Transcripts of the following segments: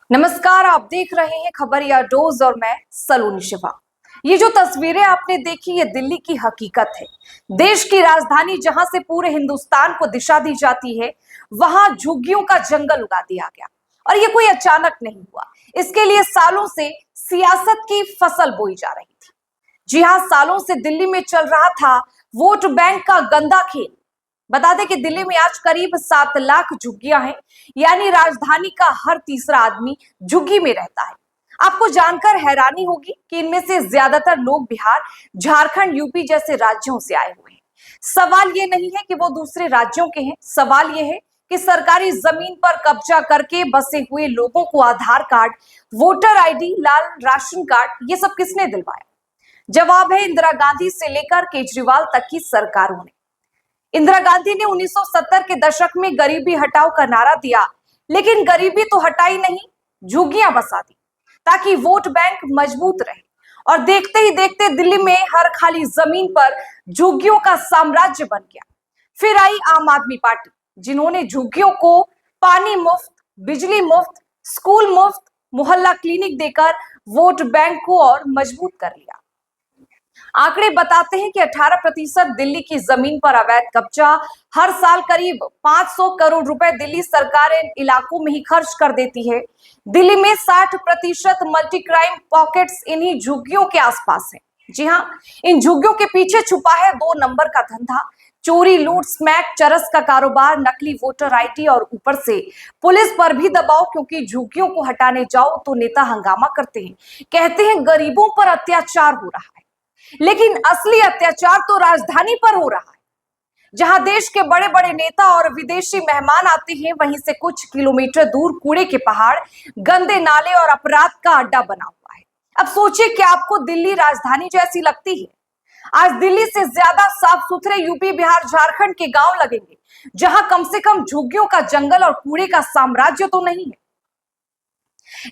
नमस्कार, आप देख रहे हैं खबरिया डोज और मैं सलोनी शिवा। ये जो तस्वीरें आपने देखी, ये दिल्ली की हकीकत है। देश की राजधानी जहां से पूरे हिंदुस्तान को दिशा दी जाती है, वहां झुग्गियों का जंगल उगा दिया गया। और ये कोई अचानक नहीं हुआ, इसके लिए सालों से सियासत की फसल बोई जा रही थी। जी हाँ, सालों से दिल्ली में चल रहा था वोट बैंक का गंदा खेल। बता दें कि दिल्ली में आज करीब 7 लाख झुग्गियां हैं, यानी राजधानी का हर तीसरा आदमी झुग्गी में रहता है। आपको जानकर हैरानी होगी कि इनमें से ज्यादातर लोग बिहार, झारखंड, यूपी जैसे राज्यों से आए हुए हैं। सवाल ये नहीं है कि वो दूसरे राज्यों के हैं, सवाल ये है कि सरकारी जमीन पर कब्जा करके बसे हुए लोगों को आधार कार्ड, वोटर आईडी, लाल राशन कार्ड, ये सब किसने दिलवाया? जवाब है इंदिरा गांधी से लेकर केजरीवाल तक की सरकारों ने। इंदिरा गांधी ने 1970 के दशक में गरीबी हटाओ का नारा दिया, लेकिन गरीबी तो हटाई नहीं, झुग्गियां बसा दी ताकि वोट बैंक मजबूत रहे। और देखते ही देखते दिल्ली में हर खाली जमीन पर झुग्गियों का साम्राज्य बन गया। फिर आई आम आदमी पार्टी, जिन्होंने झुग्गियों को पानी मुफ्त, बिजली मुफ्त, स्कूल मुफ्त, मोहल्ला क्लिनिक देकर वोट बैंक को और मजबूत कर लिया। आंकड़े बताते हैं कि 18% दिल्ली की जमीन पर अवैध कब्जा, हर साल करीब 500 करोड़ रुपए दिल्ली सरकार इन इलाकों में ही खर्च कर देती है। दिल्ली में 60% मल्टी क्राइम पॉकेट्स इन्हीं झुग्गियों के आसपास है। जी हाँ, इन झुग्गियों के पीछे छुपा है 2 नंबर का धंधा, चोरी, लूट, स्मैक, चरस का कारोबार, नकली वोटर आईडी और ऊपर से पुलिस पर भी दबाव, क्योंकि झुग्गियों को हटाने जाओ तो नेता हंगामा करते हैं, कहते हैं गरीबों पर अत्याचार हो रहा है। लेकिन असली अत्याचार तो राजधानी पर हो रहा है। जहां देश के बड़े बड़े नेता और विदेशी मेहमान आते हैं, वहीं से कुछ किलोमीटर दूर कूड़े के पहाड़, गंदे नाले और अपराध का अड्डा बना हुआ है। अब सोचिए कि आपको दिल्ली राजधानी जैसी लगती है? आज दिल्ली से ज्यादा साफ सुथरे यूपी, बिहार, झारखंड के गांव लगेंगे, जहां कम से कम झुग्गियों का जंगल और कूड़े का साम्राज्य तो नहीं है।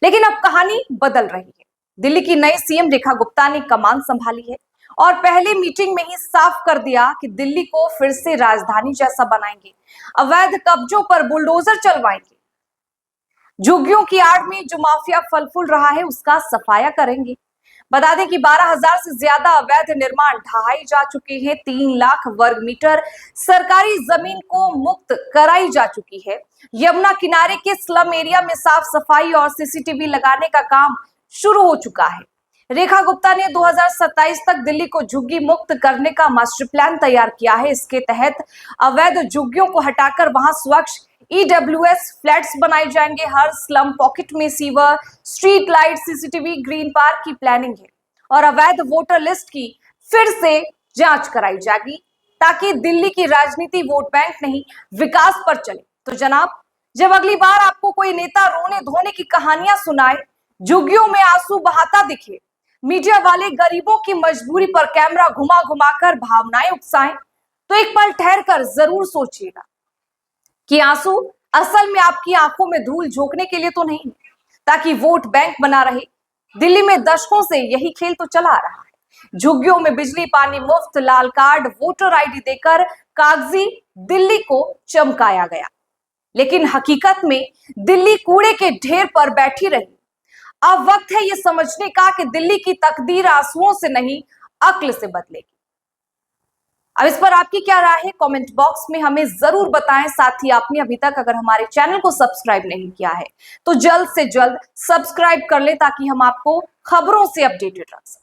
लेकिन अब कहानी बदल रही है। दिल्ली की नई सीएम रेखा गुप्ता ने कमान संभाली है और पहली मीटिंग में ही साफ कर दिया कि दिल्ली को फिर से राजधानी जैसा बनाएंगे, अवैध कब्जों पर बुलडोजर चलवाएंगे, झुग्गियों की आड़ में जो माफिया फल फूल रहा है उसका सफाया करेंगे। बता दें कि 12,000 से ज्यादा अवैध निर्माण ढहाई जा चुके हैं, 3 लाख वर्ग मीटर सरकारी जमीन को मुक्त कराई जा चुकी है। यमुना किनारे के स्लम एरिया में साफ सफाई और सीसीटीवी लगाने का काम शुरू हो चुका है। रेखा गुप्ता ने 2027 तक दिल्ली को झुग्गी मुक्त करने का मास्टर प्लान तैयार किया है। इसके तहत अवैध झुग्गियों को हटाकर वहां स्वच्छ ईडब्ल्यूएस फ्लैट्स बनाए जाएंगे। हर स्लम पॉकेट में sewer, street light, CCTV, green park की प्लानिंग है और अवैध वोटर लिस्ट की फिर से जांच कराई जाएगी, ताकि दिल्ली की राजनीति वोट बैंक नहीं, विकास पर चले। तो जनाब, जब अगली बार आपको कोई नेता रोने धोने की कहानियां सुनाए, झुग्गियों में आंसू बहाता दिखे, मीडिया वाले गरीबों की मजबूरी पर कैमरा घुमा घुमाकर भावनाएं उकसाएं, तो एक पल ठहर कर जरूर सोचिएगा कि आंसू असल में आपकी आंखों में धूल झोंकने के लिए तो नहीं, ताकि वोट बैंक बना रहे। दिल्ली में दशकों से यही खेल तो चला आ रहा है। झुग्गियों में बिजली, पानी मुफ्त, लाल कार्ड, वोटर आईडी देकर कागजी दिल्ली को चमकाया गया, लेकिन हकीकत में दिल्ली कूड़े के ढेर पर बैठी रही। अब वक्त है ये समझने का कि दिल्ली की तकदीर आंसुओं से नहीं, अक्ल से बदलेगी। अब इस पर आपकी क्या राय है, कमेंट बॉक्स में हमें जरूर बताएं। साथ ही आपने अभी तक अगर हमारे चैनल को सब्सक्राइब नहीं किया है तो जल्द से जल्द सब्सक्राइब कर ले, ताकि हम आपको खबरों से अपडेटेड रख सकें।